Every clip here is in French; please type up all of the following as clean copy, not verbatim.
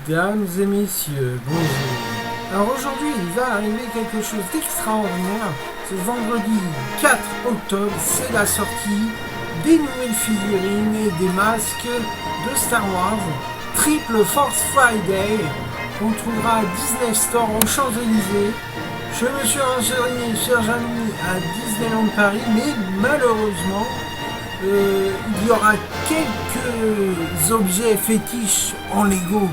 Mesdames et messieurs, bonjour. Alors aujourd'hui, il va arriver quelque chose d'extraordinaire. Ce vendredi 4 octobre, c'est la sortie des nouvelles figurines et des masques de Star Wars. Triple Force Friday, qu'on trouvera à Disney Store aux Champs-Élysées. Je me suis renseigné, chers amis, à Disneyland Paris, mais malheureusement, il y aura quelques objets fétiches en Lego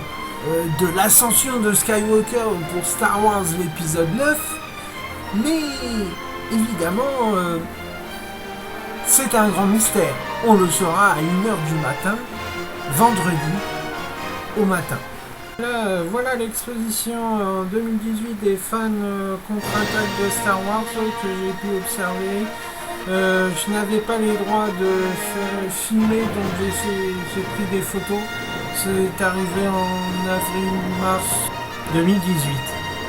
de l'ascension de Skywalker pour Star Wars l'épisode 9, mais évidemment c'est un grand mystère. On le saura à 1h du matin, vendredi au matin. Là, voilà l'exposition en 2018 des fans contre-attaque de Star Wars que j'ai pu observer. Je n'avais pas les droits de filmer, donc j'ai pris des photos. C'est arrivé en avril-mars 2018.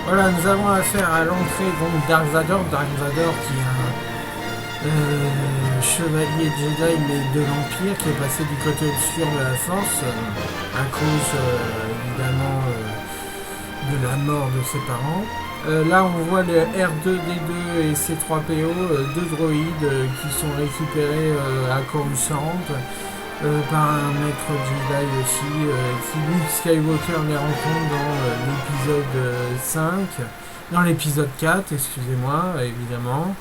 Voilà, nous avons affaire à l'entrée donc Dark Vador qui est un chevalier Jedi mais de l'Empire qui est passé du côté obscur de la Force à cause évidemment de la mort de ses parents. Là on voit le R2-D2 et C3PO, deux droïdes qui sont récupérés à Coruscant par un maître Jedi aussi, qui Luke Skywalker les rencontre dans l'épisode 5, dans l'épisode 4, excusez-moi, évidemment.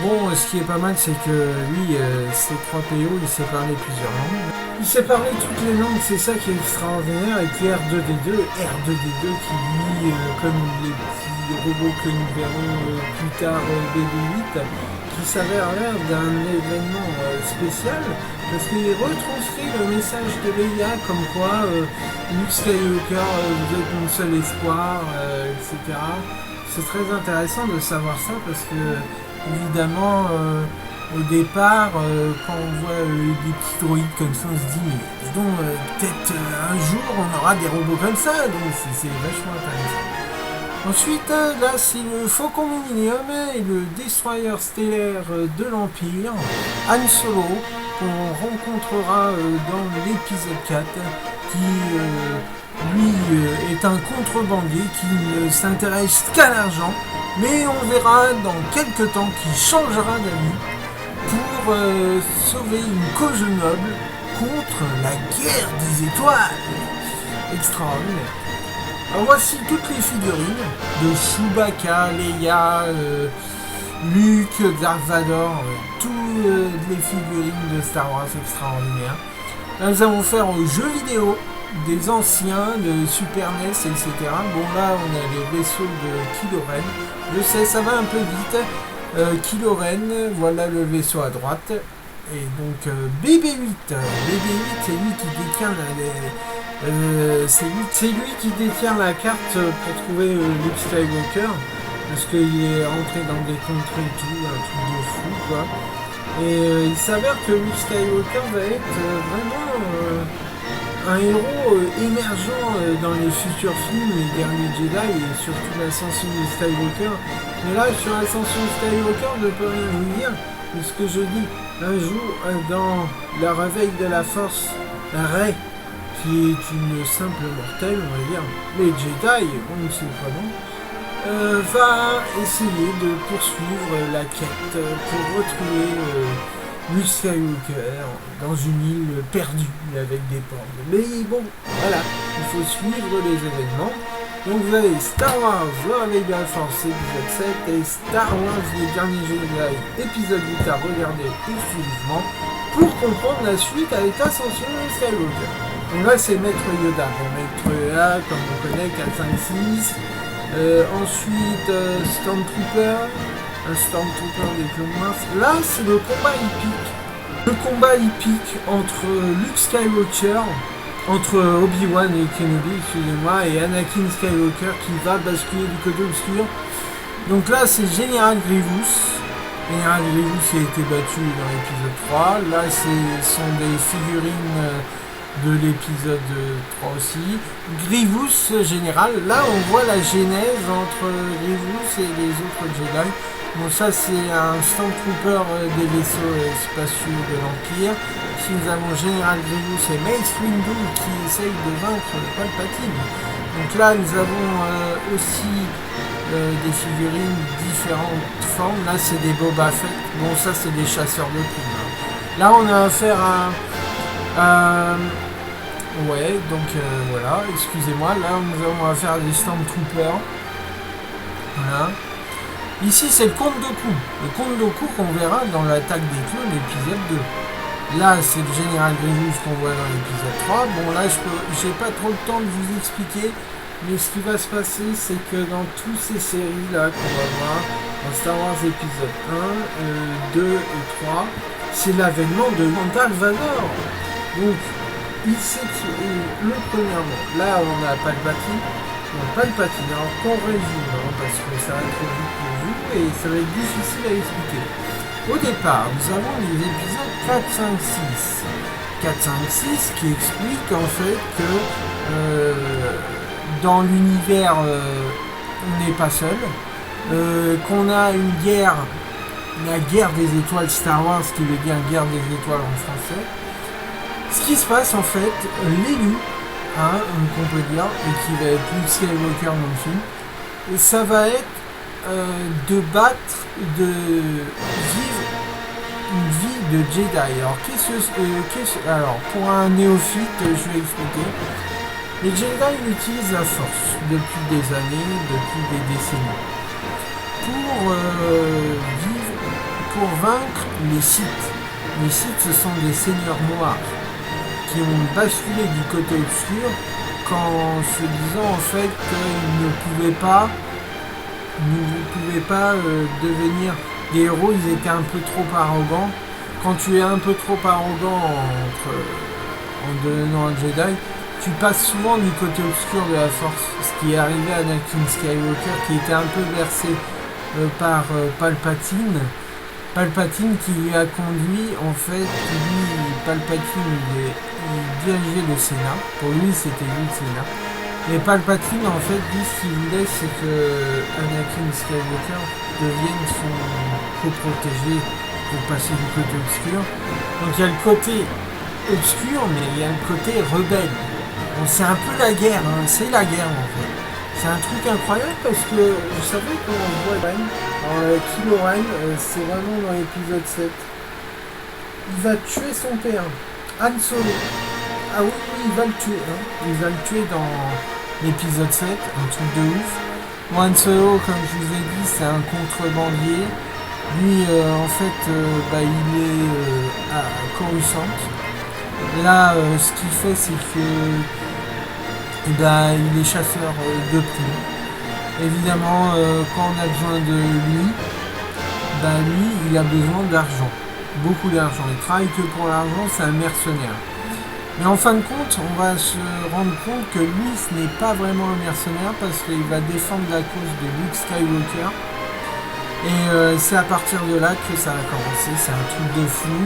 Bon, ce qui est pas mal, c'est que lui, C3PO, il sait parler plusieurs langues. Il sait parler toutes les langues, c'est ça qui est extraordinaire. Et puis R2-D2 qui lui, comme les petits robots que nous verrons plus tard, BB-8, qui s'avère l'air d'un événement spécial, parce qu'il retranscrit le message de Leia, comme quoi Luke Skywalker, vous êtes mon seul espoir, etc. C'est très intéressant de savoir ça, parce que, évidemment, au départ, quand on voit des petits droïdes comme ça, on se dit, mais dis donc, peut-être un jour on aura des robots comme ça, donc c'est vachement intéressant. Ensuite, là, c'est le Faucon Millennium et le Destroyer stellaire de l'Empire, Han Solo, qu'on rencontrera dans l'épisode 4, qui, lui, est un contrebandier qui ne s'intéresse qu'à l'argent, mais on verra dans quelques temps qu'il changera d'avis pour sauver une cause noble contre la guerre des étoiles. Extraordinaire. Alors voici toutes les figurines de Chewbacca, Leia, Luke, Dark Vador, toutes les figurines de Star Wars extraordinaires. Là, nous allons faire aux jeux vidéo des anciens, de Super NES, etc. Bon là, on a les vaisseaux de Kylo Ren. Je sais, ça va un peu vite. Kylo Ren, voilà le vaisseau à droite. Et donc BB-8, c'est lui qui détient c'est lui qui détient la carte pour trouver Luke Skywalker, parce qu'il est rentré dans des contrées et tout, un truc de fou quoi. Et il s'avère que Luke Skywalker va être vraiment un héros émergent dans les futurs films, les derniers Jedi et surtout l'ascension de Skywalker. Mais là sur l'ascension de Skywalker, je ne peux rien vous dire, parce que je dis un jour dans la réveil de la Force, Rey, qui est une simple mortelle, on va dire, les Jedi, on ne sait pas non, va essayer de poursuivre la quête pour retrouver Luke Skywalker dans une île perdue avec des portes. Mais bon, voilà, il faut suivre les événements. Donc vous avez Star Wars, le réveil de la Force, épisode 7, et Star Wars, les derniers Jedi, épisode 8 à regarder exclusivement pour comprendre la suite avec l'ascension de Skywalker. Donc là c'est Maître Yoda, bon, Maître Yoda comme on connaît, 4, 5, 6. Ensuite Stormtrooper, un Stormtrooper des Clone Wars. Là c'est le combat épique. Le combat épique entre Luke Skywalker, entre Obi-Wan et Kenobi, excusez-moi, et Anakin Skywalker qui va basculer du côté obscur. Donc là c'est Général Grievous. Général Grievous qui a été battu dans l'épisode 3. Là ce sont des figurines de l'épisode 3 aussi. Grievous Général, là on voit la genèse entre Grievous et les autres Jedi. Bon, ça c'est un Stormtrooper des vaisseaux spatiaux de l'Empire. Ici nous avons Général Grievous et Mace Windu qui essayent de vaincre Palpatine. Donc là nous avons aussi des figurines différentes formes. Là c'est des Boba Fett. Bon, ça c'est des chasseurs de primes. Là on a affaire à ouais, donc voilà, excusez-moi. Là nous avons affaire à des Stormtroopers. Voilà. Ici c'est le Comte Dooku. Le Comte Dooku qu'on verra dans l'attaque des clones épisode 2. Là c'est le Général Grievous qu'on voit dans l'épisode 3. Bon là j'ai pas trop le temps de vous expliquer. Mais ce qui va se passer c'est que dans toutes ces séries là qu'on va voir, dans Star Wars épisode 1, 2 et 3, c'est l'avènement de Dark Vador. Donc il sait que premièrement, là on a Palpatine. Palpatine, alors qu'on résume, parce que ça va être trop vite pour vous et ça va être difficile à expliquer. Au départ, nous avons les épisodes 4, 5, 6. 4, 5, 6 qui explique en fait que dans l'univers, on n'est pas seul, qu'on a une guerre, la guerre des étoiles Star Wars, qui veut dire guerre des étoiles en français. Ce qui se passe en fait, l'élu, qu'on peut dire, et qui va être Luke Skywalker dans le film, et ça va être de battre, de vivre une vie de Jedi. Alors, pour un néophyte, je vais expliquer. Les Jedi utilisent la force depuis des années, depuis des décennies, pour vivre, pour vaincre les Sith. Les Sith, ce sont des seigneurs noirs qui ont basculé du côté obscur qu'en se disant en fait qu'ils ne pouvaient pas devenir des héros, ils étaient un peu trop arrogants. Quand tu es un peu trop arrogant en devenant un Jedi, tu passes souvent du côté obscur de la force, ce qui est arrivé à Anakin Skywalker qui était un peu versé par Palpatine. Palpatine qui lui a conduit, en fait, Palpatine il dirigeait le Sénat. Pour lui, c'était lui le Sénat. Et Palpatine, en fait, lui, ce qu'il voulait, c'est que Anakin Skywalker devienne son co-protégé pour passer du côté obscur. Donc il y a le côté obscur, mais il y a le côté rebelle. Bon, c'est un peu la guerre, c'est la guerre, en fait. C'est un truc incroyable parce que vous savez quand on voit Ren, Kylo Ren, c'est vraiment dans l'épisode 7. Il va tuer son père, Han Solo. Ah oui, il va le tuer. Il va le tuer dans l'épisode 7, un truc de ouf. Bon, Han Solo, comme je vous ai dit, c'est un contrebandier. Lui, en fait, il est à Coruscant. Là, ce qu'il fait, c'est que il est chasseur de primes. Évidemment, quand on a besoin de lui, lui, il a besoin d'argent. Beaucoup d'argent. Il travaille que pour l'argent, c'est un mercenaire. Mais en fin de compte, on va se rendre compte que lui, ce n'est pas vraiment un mercenaire parce qu'il va défendre la cause de Luke Skywalker. Et c'est à partir de là que ça a commencé. C'est un truc de fou.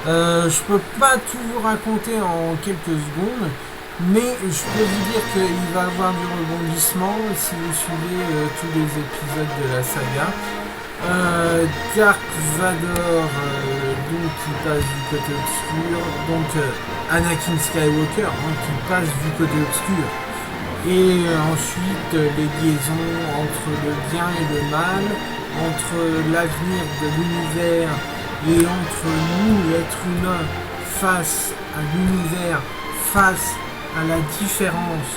Je peux pas tout vous raconter en quelques secondes. Mais je peux vous dire qu'il va y avoir du rebondissement si vous suivez tous les épisodes de la saga. Dark Vador, donc qui passe du côté obscur, donc Anakin Skywalker qui passe du côté obscur. Et ensuite les liaisons entre le bien et le mal, entre l'avenir de l'univers et entre nous, l'être humain, face à l'univers, face à la différence,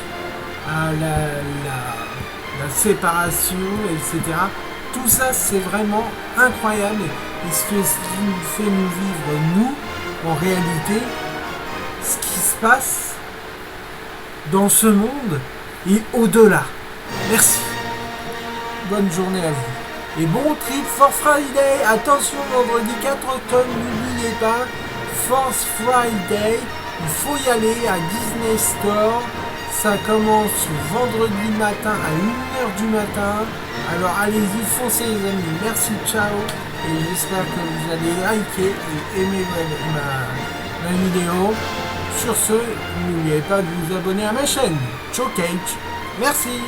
à la séparation, etc. Tout ça, c'est vraiment incroyable. Et ce qui nous fait nous vivre, nous, en réalité, ce qui se passe dans ce monde et au-delà. Merci. Bonne journée à vous. Et bon trip for Friday. Attention, vendredi 4 octobre, n'oubliez pas, Force Friday. Il faut y aller à Disney Store. Ça commence vendredi matin à 1h du matin. Alors allez-y, foncez les amis. Merci, ciao. Et j'espère que vous allez liker et aimer ma vidéo. Sur ce, n'oubliez pas de vous abonner à ma chaîne. Ciao Cage. Merci.